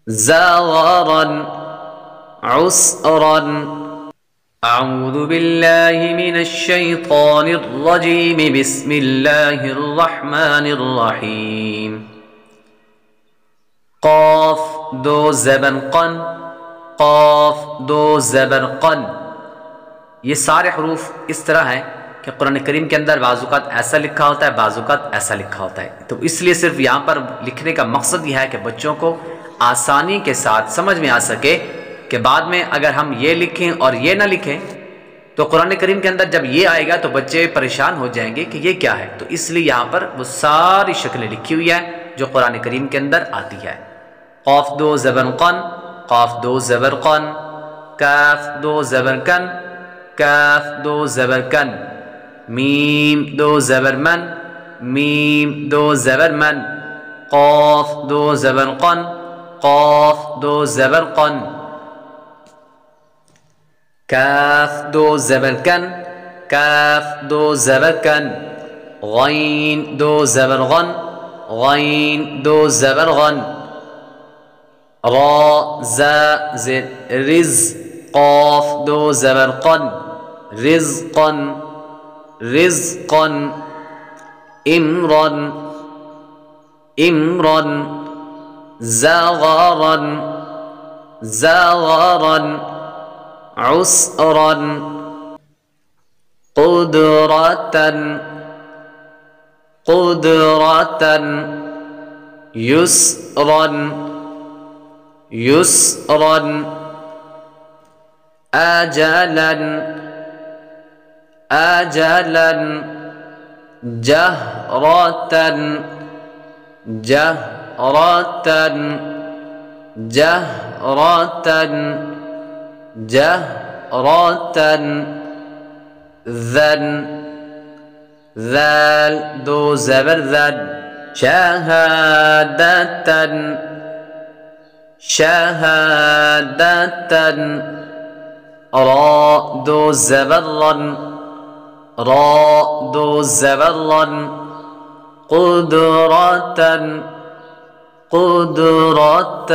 زغرا عسرا. أعوذ بالله من الشيطان الرجيم. بسم الله الرحمن الرحيم. قاف دو زبر قن، قاف دو زبر قن. یہ سارے حروف اس طرح ہیں کہ قرآن کریم کے اندر بعض اوقات ایسا لکھا ہوتا ہے، بعض اوقات ایسا لکھا ہوتا ہے. تو اس لیے صرف یہاں پر لکھنے کا مقصد یہ ہے کہ بچوں کو آسانی کے ساتھ سمجھ میں آ سکے کہ بعد میں اگر ہم یہ لکھیں اور یہ نہ لکھیں تو قرآن کریم کے اندر جب یہ آئے گا تو بچے پریشان ہو جائیں گے کہ یہ کیا ہے. تو اس لیے یہاں پر وہ ساری شکلیں لکھی ہوئی ہیں جو قرآن کریم کے اندر آتی ہے. قاف دو زبر قن، قاف دو زبر قن. کاف دو زبر کن، کاف دو زبر کن. میم دو زبر من، میم دو زبر من. قاف دو زبر قن، قاف دو زبر قن. کاف دو زبر کن، کاف دو زبر کن. غین دو زبر غن، غین دو زبر غن. را زا زر رز، قاف دو زبر قن، رزقا رزقا. امرا امرا. زغرا زغرا. عسرا. قدرة قدرة. يسرا يسرا. أجلا أجلا. جهرة جهرة. جهرة جهرة. ذن ذال دو زبر ذن. شهادة شهادة. را دو زبر رن، را دو زبر رن. قدرة قدرة.